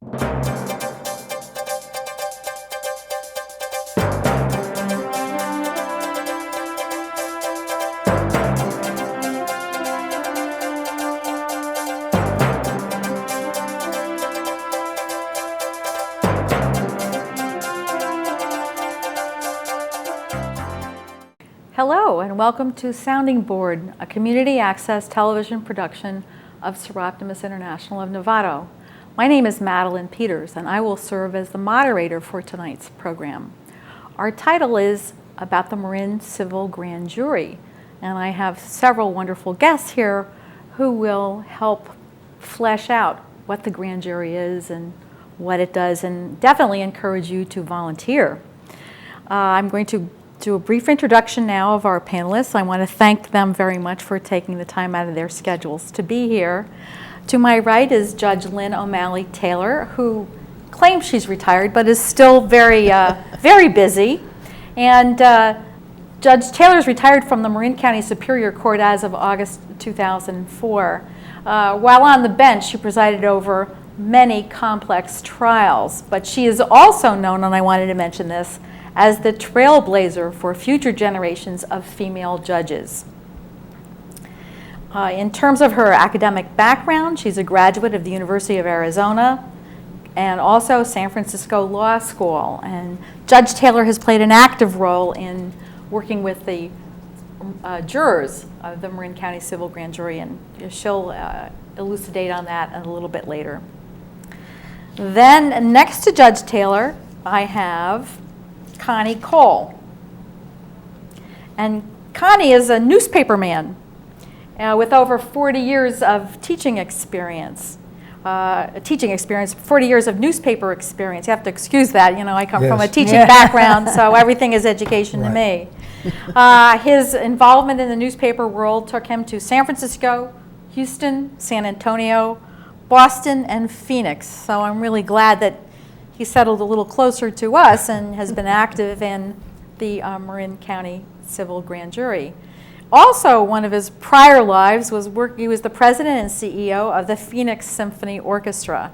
Hello and welcome to Sounding Board, a community access television production of Seroptimus International of Novato. My name is Madeline Peters and I will serve as the moderator for tonight's program. Our title is about the Marin Civil Grand Jury, and I have several wonderful guests here who will help flesh out what the grand jury is and what it does, and definitely encourage you to volunteer. I'm going to do a brief introduction now of our panelists. I want to thank them very much for taking the time out of their schedules to be here. To my right is Judge Lynn O'Malley Taylor, who claims she's retired but is still very, very busy. And Judge Taylor's retired from the Marin County Superior Court as of August 2004. While on the bench, she presided over many complex trials, but she is also known, and I wanted to mention this, as the trailblazer for future generations of female judges. In terms of her academic background, she's a graduate of the University of Arizona and also San Francisco Law School. And Judge Taylor has played an active role in working with the jurors of the Marin County Civil Grand Jury, and she'll elucidate on that a little bit later. Then next to Judge Taylor, I have Connie Cole. And Connie is a newspaperman with over 40 years of teaching experience. 40 years of newspaper experience. You have to excuse that. You know, I come from a teaching background, so everything is education to me. His involvement in the newspaper world took him to San Francisco, Houston, San Antonio, Boston, and Phoenix. So I'm really glad that he settled a little closer to us and has been active in the Marin County Civil Grand Jury. Also, one of his prior lives was he was the president and CEO of the Phoenix Symphony Orchestra.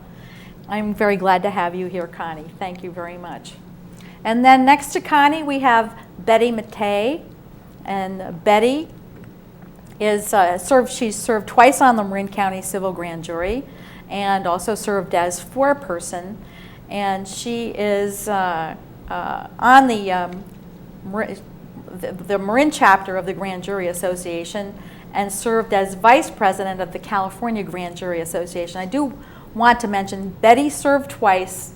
I'm very glad to have you here, Connie. Thank you very much. And then next to Connie, we have Betty Mattea. And Betty is she's served twice on the Marin County Civil Grand Jury and also served as foreperson. And she is on the Marin chapter of the Grand Jury Association and served as vice president of the California Grand Jury Association. I do want to mention Betty served twice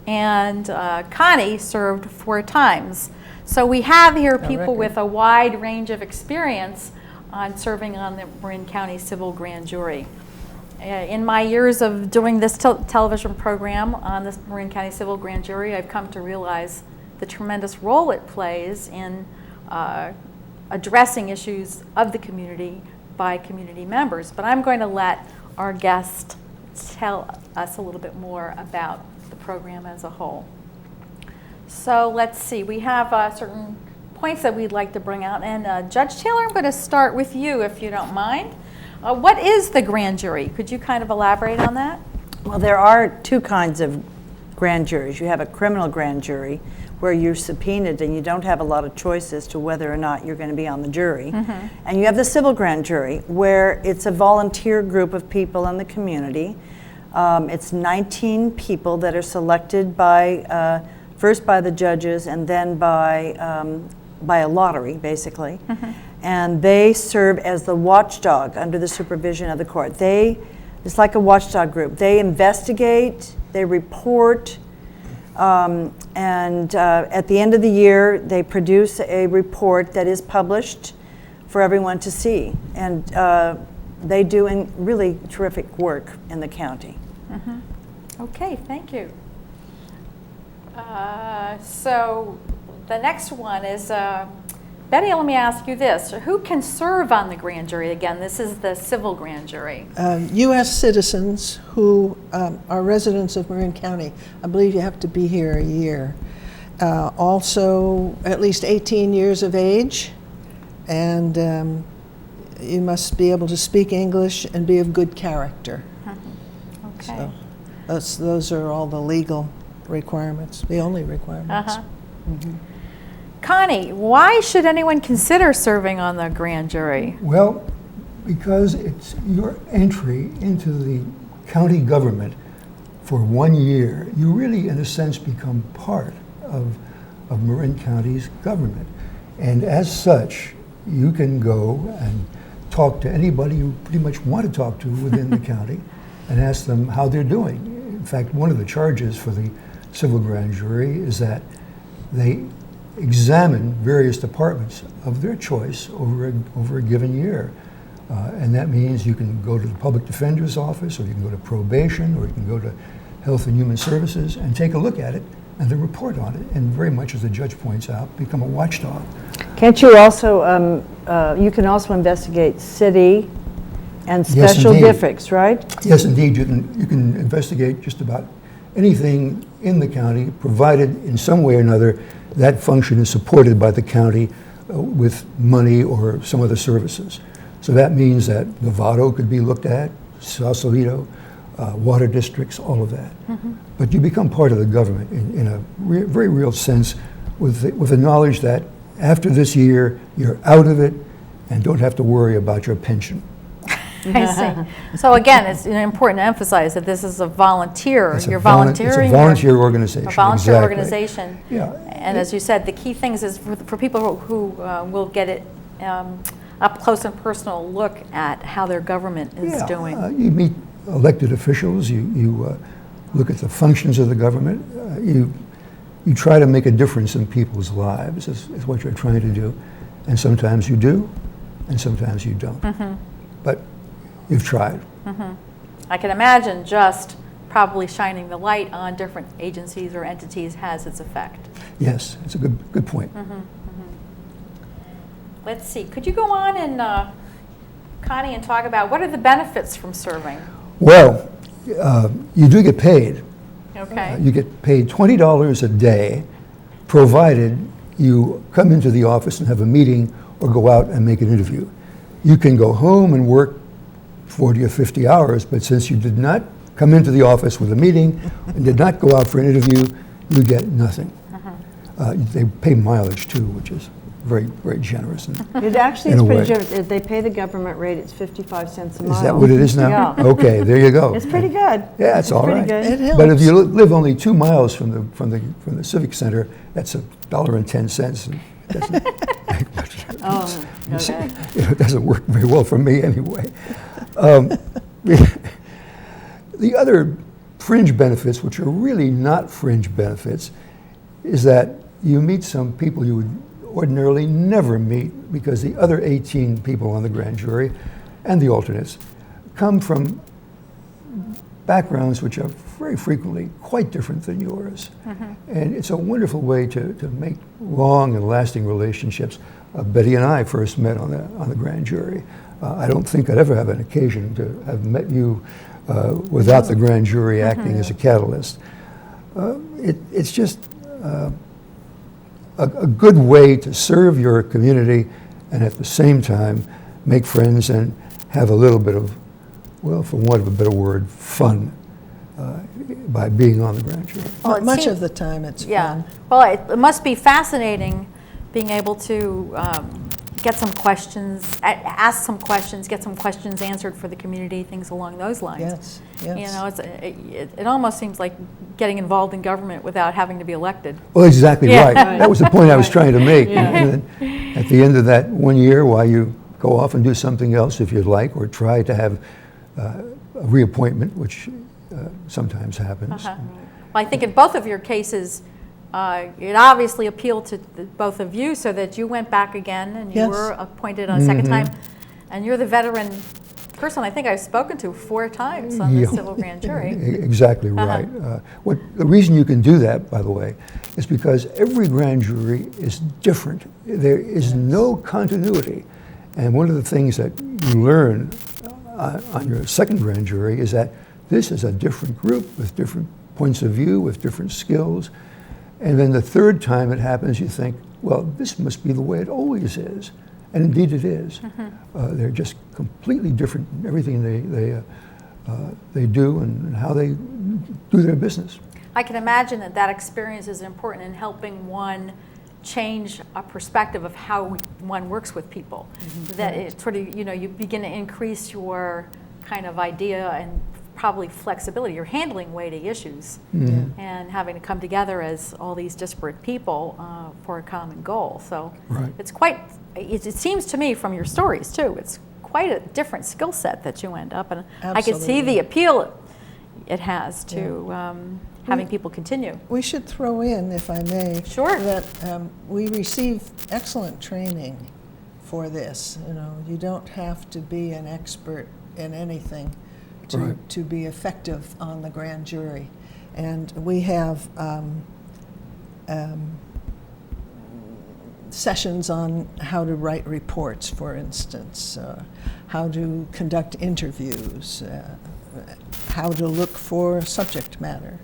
and Connie served 4 times. So we have here people with a wide range of experience on serving on the Marin County Civil Grand Jury. In my years of doing this television program on the Marin County Civil Grand Jury, I've come to realize the tremendous role it plays in addressing issues of the community by community members. But I'm going to let our guest tell us a little bit more about the program as a whole. So let's see, we have certain points that we'd like to bring out. And Judge Taylor, I'm going to start with you if you don't mind. What is the grand jury? Could you kind of elaborate on that? Well, there are 2 kinds of grand juries. You have a criminal grand jury where you're subpoenaed and you don't have a lot of choice as to whether or not you're going to be on the jury. Mm-hmm. And you have the civil grand jury where it's a volunteer group of people in the community. It's 19 people that are selected by first by the judges and then by a lottery, basically. Mm-hmm. And they serve as the watchdog under the supervision of the court. It's like a watchdog group. They investigate, they report, and at the end of the year, they produce a report that is published for everyone to see. And they do really terrific work in the county. Mm-hmm. Okay, thank you. So the next one is Betty, let me ask you this. Who can serve on the grand jury? Again, this is the civil grand jury. U.S. citizens who are residents of Marin County. I believe you have to be here a year. Also, at least 18 years of age, and you must be able to speak English and be of good character. Okay. Those are all the legal requirements, the only requirements. Connie, why should anyone consider serving on the grand jury? Well, because it's your entry into the county government for 1 year. You really, in a sense, become part of Marin County's government. And as such, you can go and talk to anybody you pretty much want to talk to within the county and ask them how they're doing. In fact, one of the charges for the civil grand jury is that they examine various departments of their choice over a given year. And that means you can go to the public defender's office, or you can go to probation, or you can go to Health and Human Services and take a look at it and then report on it, and very much, as the judge points out, become a watchdog. Can't you also, you can also investigate city and special indeed. districts, right? Yes, indeed, you can investigate just about anything in the county, provided in some way or another that function is supported by the county with money or some other services. So that means that Novato could be looked at, Sausalito, water districts, all of that. But you become part of the government in a very real sense, with the knowledge that after this year, you're out of it and don't have to worry about your pension. I see. So again, it's important to emphasize that this is a volunteer. It's You're It's volunteering. a volunteer organization. A volunteer exactly. organization. Yeah. And as you said, the key things is for people who will get it up close and personal look at how their government is doing. You meet elected officials. You look at the functions of the government. You try to make a difference in people's lives. Is what you're trying to do, and sometimes you do, and sometimes you don't. But you've tried. I can imagine just probably shining the light on different agencies or entities has its effect. Yes, it's a good point. Let's see, could you go on and, Connie, and talk about what are the benefits from serving? Well, you do get paid. Okay. You get paid $20 a day, provided you come into the office and have a meeting or go out and make an interview. You can go home and work 40 or 50 hours, but since you did not come into the office with a meeting and did not go out for an interview, you get nothing. They pay mileage too, which is very, very generous. It actually In is a pretty way. generous. If they pay the government rate, it's 55 cents a mile. Is that what it is now? Yeah. Okay, there you go. It's pretty good. Yeah, it's all pretty right. good. It helps. But if you live only 2 miles from the Civic Center, that's $1.10. And it doesn't make much difference. Oh, okay. It doesn't work very well for me anyway. The other fringe benefits, which are really not fringe benefits, is that you meet some people you would ordinarily never meet, because the other 18 people on the grand jury and the alternates come from backgrounds which are very frequently quite different than yours. And it's a wonderful way to make long and lasting relationships. Betty and I first met on the grand jury. I don't think I'd ever have an occasion to have met you without the grand jury acting as a catalyst. It's just a good way to serve your community and at the same time make friends and have a little bit of, well, for want of a better word, fun by being on the grand jury. Well, it Much seems- of the time it's Yeah. fun. Well, it must be fascinating being able to get some questions, ask some questions, get some questions answered for the community, things along those lines. Yes, yes. You know, it almost seems like getting involved in government without having to be elected. Well, exactly Yeah. right. That was the point I was trying to make. And then at the end of that 1 year, while you go off and do something else if you'd like, or try to have a reappointment, which sometimes happens. Well, I think in both of your cases, it obviously appealed to both of you, so that you went back again and you Yes. were appointed on a second time. And you're the veteran person I think I've spoken to 4 times on the Yeah. civil grand jury. Exactly right. The reason you can do that, by the way, is because every grand jury is different. There is no continuity. And one of the things that you learn on your second grand jury is that this is a different group with different points of view, with different skills. And then the third time it happens, you think, well, this must be the way it always is. And indeed it is. They're just completely different in everything they do and how they do their business. I can imagine that that experience is important in helping one change a perspective of how one works with people. That it sort of, you begin to increase your kind of idea and probably flexibility. You're handling weighty issues and having to come together as all these disparate people for a common goal. So it's quite, it seems to me from your stories too, it's quite a different skill set that you end up, and I can see the appeal it has to having people continue. We should throw in, if I may, Sure. that we receive excellent training for this. You don't have to be an expert in anything to be effective on the grand jury. And we have sessions on how to write reports, for instance, how to conduct interviews, how to look for subject matter.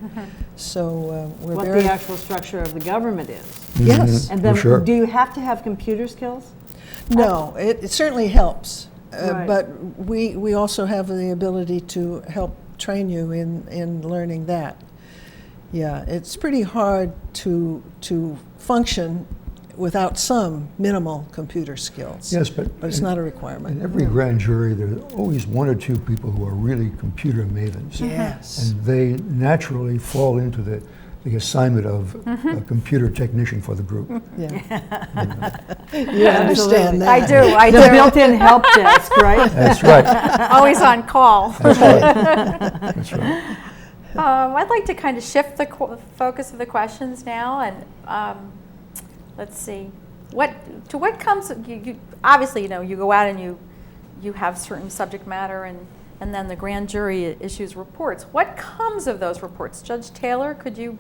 So we're What very... the actual structure of the government is. Yes. And then, sure. do you have to have computer skills? No, it certainly helps. Right. But we also have the ability to help train you in learning that. Yeah, it's pretty hard to function without some minimal computer skills. Yes, but it's not a requirement. in every grand jury, there's always one or two people who are really computer mavens. Yes. And they naturally fall into the assignment of a computer technician for the group. Yeah. You understand that. I do. The built-in help desk, right? That's right. Always on call. That's right. That's right. I'd like to kind of shift the focus of the questions now, and let's see, what comes. You obviously, you go out and you have certain subject matter, and then the grand jury issues reports. What comes of those reports? Judge Taylor, could you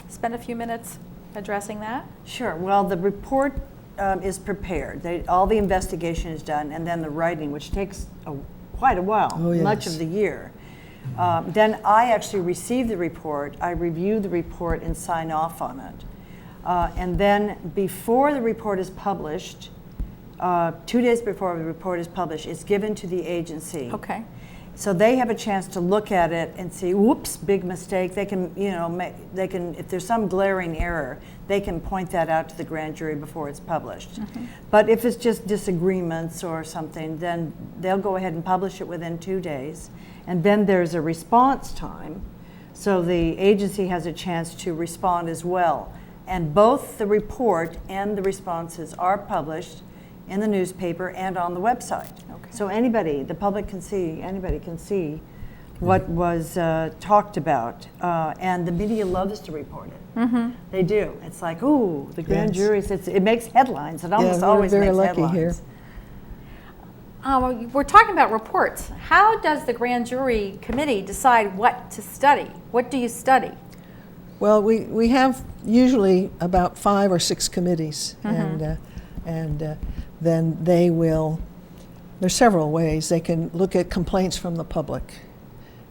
spend a few minutes addressing that? Sure. Well, the report is prepared. All the investigation is done, and then the writing, which takes quite a while, much of the year. Then I actually receive the report, I review the report and sign off on it. And then before the report is published, 2 days before the report is published, it's given to the agency. Okay. So they have a chance to look at it and see, whoops, big mistake. They can, they can, if there's some glaring error, they can point that out to the grand jury before it's published. But if it's just disagreements or something, then they'll go ahead and publish it within 2 days. And then there's a response time, so the agency has a chance to respond as well. And both the report and the responses are published in the newspaper and on the website. Okay. So the public can see, anybody can see what was talked about. And the media loves to report it. They do. It's like, ooh, the grand jury, it makes headlines. It almost always makes headlines. We're very lucky here. We're talking about reports. How does the grand jury committee decide what to study? What do you study? Well, we have usually about 5 or 6 committees, and then they will, there's several ways. They can look at complaints from the public,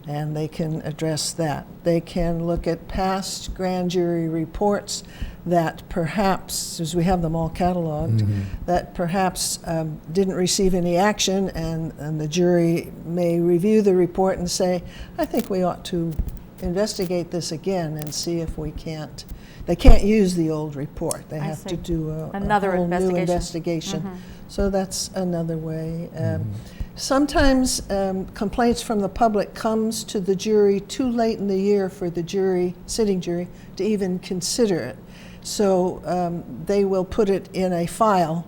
and they can address that. They can look at past grand jury reports that perhaps, as we have them all cataloged, that perhaps didn't receive any action, and the jury may review the report and say, I think we ought to investigate this again and see if we can't. They can't use the old report. They have to do another whole investigation. new investigation. So that's another way. Sometimes complaints from the public comes to the jury too late in the year for the sitting jury, to even consider it. So they will put it in a file,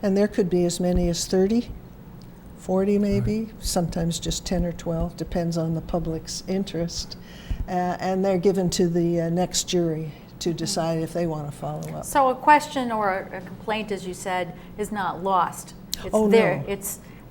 and there could be as many as 30, 40 maybe, sometimes just 10 or 12, depends on the public's interest. And they're given to the next jury to decide if they want to follow up. So a question or a complaint, as you said, is not lost. It's there. No.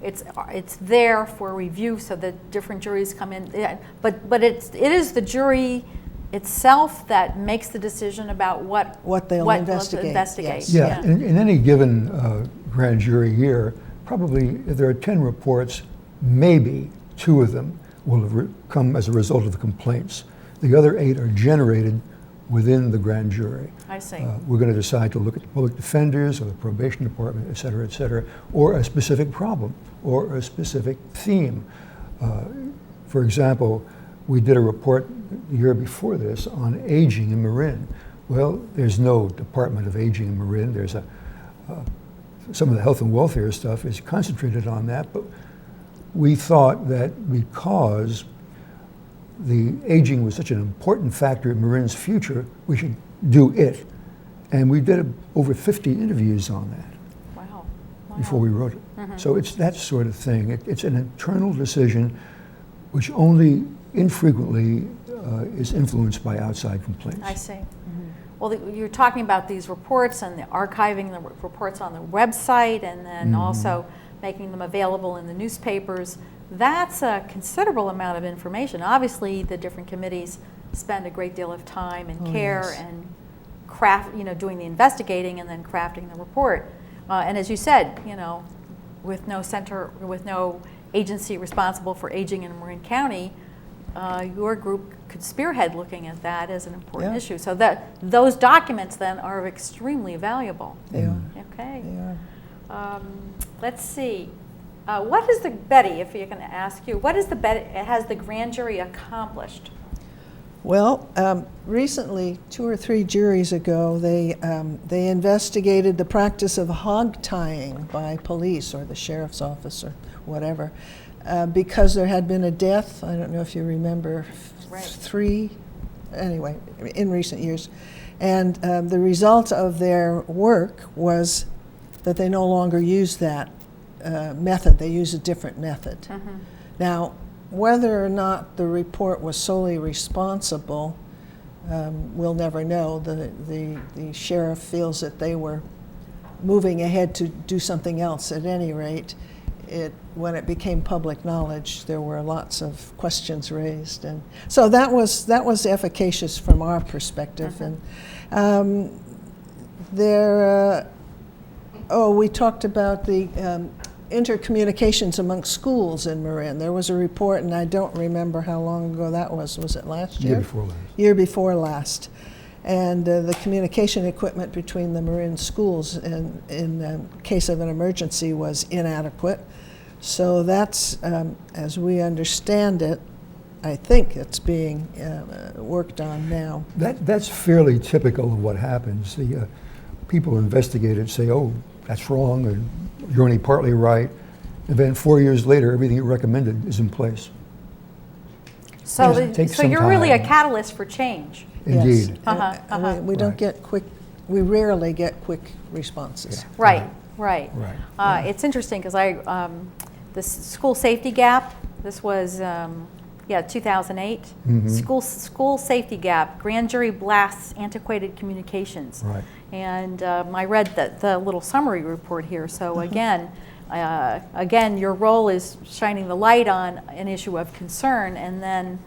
It's there for review, so that different juries come in. Yeah, but it is the jury itself that makes the decision about what they'll investigate. Yes. Yeah, in any given grand jury year, probably if there are 10 reports, maybe 2 of them will have come as a result of the complaints. The other 8 are generated within the grand jury. I see. We're going to decide to look at the public defenders or the probation department, et cetera, or a specific problem or a specific theme. For example, we did a report the year before this on aging in Marin. Well, there's no Department of Aging in Marin. There's some of the health and welfare stuff is concentrated on that, but we thought that because the aging was such an important factor in Marin's future, we should do it. And we did over 50 interviews on that. Wow. Before we wrote it. So it's that sort of thing. It's an internal decision which only infrequently is influenced by outside complaints. I see. Well, you're talking about these reports and the archiving the reports on the website and then also making them available in the newspapers. That's a considerable amount of information. Obviously, the different committees spend a great deal of time and care and craft, doing the investigating and then crafting the report. And as you said, with no agency responsible for aging in Marin County, your group could spearhead looking at that as an important issue. So that those documents then are extremely valuable. They are. Okay. They are. Let's see. What is Betty, if you can ask you, what has the grand jury accomplished? Well, recently, 2 or 3 juries ago, they investigated the practice of hog tying by police or the sheriff's office or whatever, because there had been a death. I don't know if you remember, 3, anyway, in recent years. And the result of their work was that they no longer use that method. They use a different method. Now, whether or not the report was solely responsible, we'll never know. The sheriff feels that they were moving ahead to do something else. At any rate, when it became public knowledge, there were lots of questions raised, and so that was efficacious from our perspective. And we talked about the intercommunications amongst schools in Marin. There was a report, and I don't remember how long ago that was. Was it last year? Year before last. Year before last. And the communication equipment between the Marin schools in case of an emergency was inadequate. So that's, as we understand it, I think it's being worked on now. That's fairly typical of what happens. The people investigate it, say, oh, that's wrong, and you're only partly right. And then 4 years later, everything you recommended is in place. So you're really a catalyst for change. Indeed. Yes. We don't get quick, we rarely get quick responses. Yeah. Right. Right. It's interesting because the school safety gap, this was 2008. School safety gap, grand jury blasts antiquated communications. Right. And I read the little summary report here. So again, your role is shining the light on an issue of concern, and then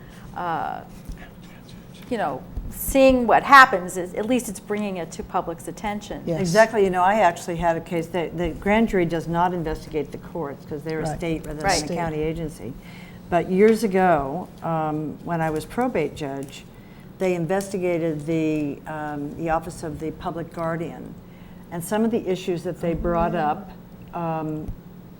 seeing what happens is at least it's bringing it to public's attention. Yes. Exactly. I actually had a case that the grand jury does not investigate the courts because they're a state rather than a county agency. But years ago, when I was probate judge, they investigated the Office of the Public Guardian, and some of the issues that they brought up,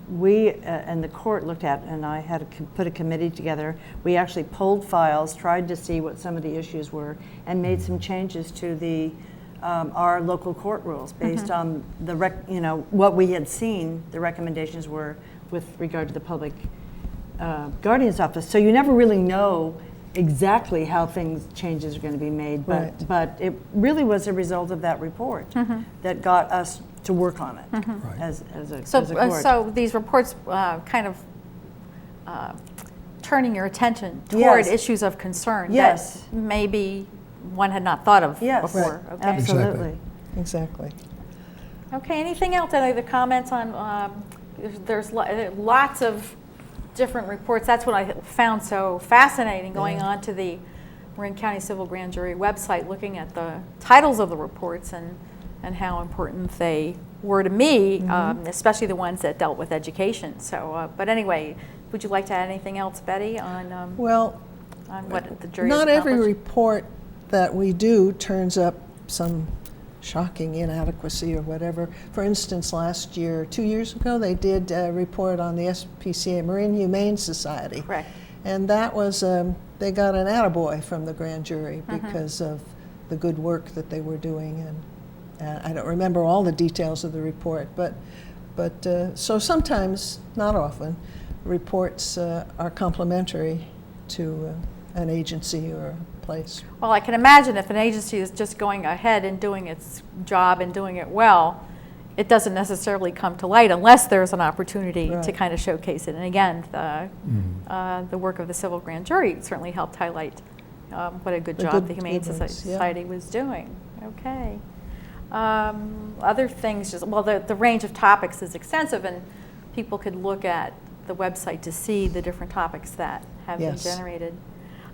we and the court looked at, and I had to put a committee together. We actually pulled files, tried to see what some of the issues were, and made some changes to our local court rules based on what we had seen. The recommendations were with regard to the Public Guardian's Office. So you never really know exactly how changes are going to be made, but it really was a result of that report that got us to work on it as a court. So these reports kind of turning your attention toward issues of concern that maybe one had not thought of before. Right. Okay. Absolutely. Exactly. Okay, anything else? Any other comments on, there's lots of different reports. That's what I found so fascinating, going on to the Marin County Civil Grand Jury website, looking at the titles of the reports and how important they were to me, especially the ones that dealt with education. So, but anyway, would you like to add anything else, Betty, on what the jury has not every accomplished? report that we do turns up some shocking inadequacy or whatever. For instance, last year, 2 years ago, they did a report on the SPCA Marine Humane Society. Correct. And that was, they got an attaboy from the grand jury because of the good work that they were doing. And I don't remember all the details of the report, but so sometimes, not often, reports are complimentary to an agency or a place. Well, I can imagine if an agency is just going ahead and doing its job and doing it well, it doesn't necessarily come to light unless there's an opportunity to kind of showcase it. And again, the work of the Civil Grand Jury certainly helped highlight what a good job the Humane Society was doing. Okay. Other things, the range of topics is extensive, and people could look at the website to see the different topics that have been generated.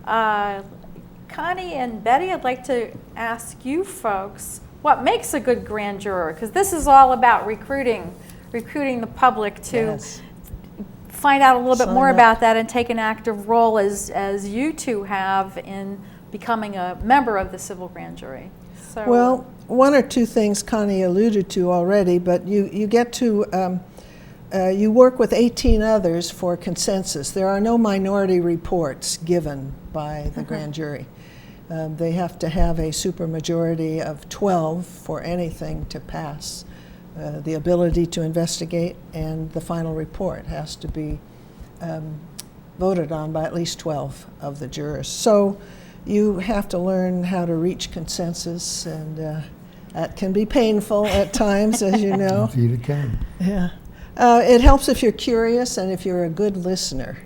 Connie and Betty, I'd like to ask you folks, what makes a good grand juror? Because this is all about recruiting the public to find out a little bit more about that and take an active role as you two have in becoming a member of the Civil Grand Jury. So, well, one or two things Connie alluded to already, but you get to, you work with 18 others for consensus. There are no minority reports given by the grand jury. They have to have a supermajority of 12 for anything to pass. The ability to investigate and the final report has to be voted on by at least 12 of the jurors. So you have to learn how to reach consensus, and that can be painful at times, as you know. Indeed it can. Yeah. It helps if you're curious and if you're a good listener.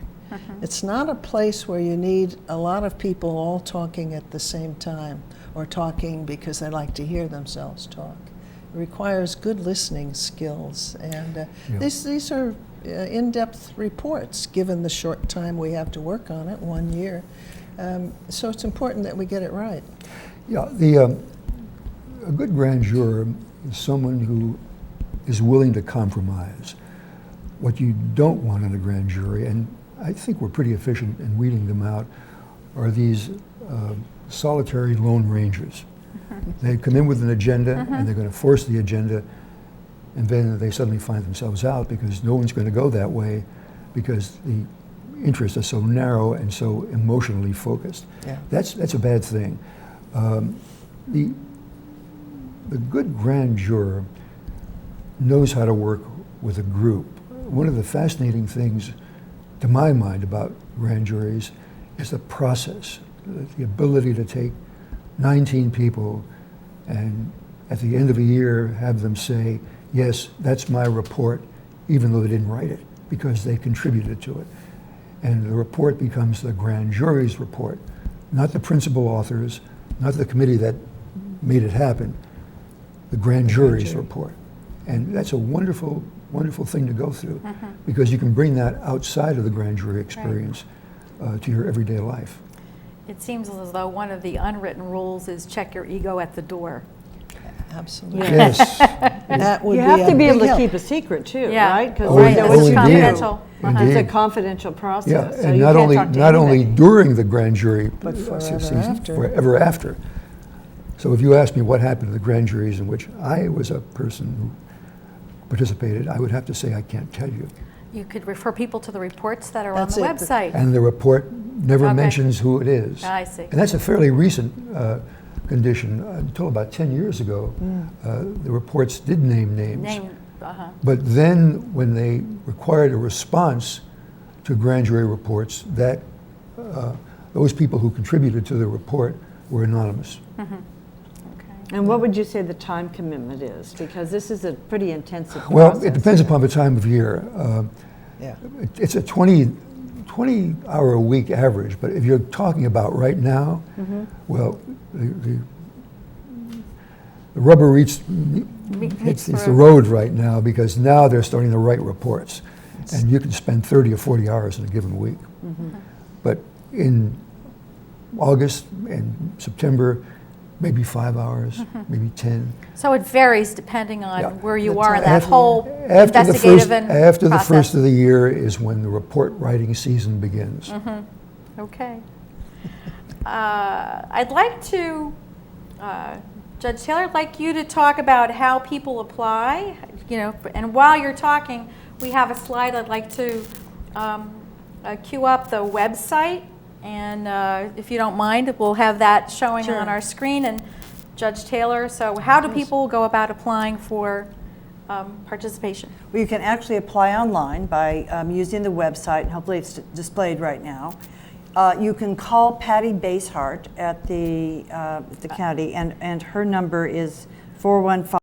It's not a place where you need a lot of people all talking at the same time or talking because they like to hear themselves talk. It requires good listening skills, and these are in-depth reports given the short time we have to work on it, 1 year. So it's important that we get it right. Yeah, a good grand juror is someone who is willing to compromise. What you don't want in a grand jury, and I think we're pretty efficient in weeding them out, are these solitary lone rangers. They come in with an agenda, and they're going to force the agenda, and then they suddenly find themselves out because no one's going to go that way because the interests are so narrow and so emotionally focused. Yeah. That's a bad thing. The good grand juror knows how to work with a group. One of the fascinating things, to my mind, about grand juries is the process, the ability to take 19 people and at the end of a year have them say, yes, that's my report, even though they didn't write it, because they contributed to it. And the report becomes the grand jury's report, not the principal authors, not the committee that made it happen, the grand jury's report. And that's a wonderful, wonderful thing to go through, because you can bring that outside of the grand jury experience to your everyday life. it seems as though one of the unwritten rules is check your ego at the door. Absolutely. Yes. That would You be have a to be able big to help. keep a secret too, Yeah. right? Because Oh, Right, oh, it's indeed. confidential. It's Indeed. a confidential process. Yeah, so and you not can't only talk to not only anybody. during the grand jury, But forever seasons, after. forever after. So if you ask me what happened to the grand juries in which I was a person who participated, I would have to say I can't tell you. You could refer people to the reports that are That's on the it. website. And the report never Okay. mentions who it is. I see. And that's a fairly recent condition. Until about 10 years ago, the reports did name names. Name, But then when they required a response to grand jury reports, that those people who contributed to the report were anonymous. okay. And what would you say the time commitment is? Because this is a pretty intensive process. Well, it depends upon the time of year. Yeah. It's a 20-hour-a-week average, but if you're talking about right now, well, the rubber hits the road right now, because now they're starting to write reports. And you can spend 30 or 40 hours in a given week. But in August and September, maybe 5 hours, maybe 10. So it varies depending on Yeah. where you The are in time. that whole investigative and After the process. first of the year is when the report writing season begins. Okay. I'd like to, Judge Taylor, I'd like you to talk about how people apply, and while you're talking, we have a slide I'd like to queue up the website, and if you don't mind, we'll have that showing Sure. on our screen. And Judge Taylor, so how do people go about applying for participation? Well, you can actually apply online by using the website, and hopefully it's displayed right now. You can call Patty Basehart at the county, and her number is 415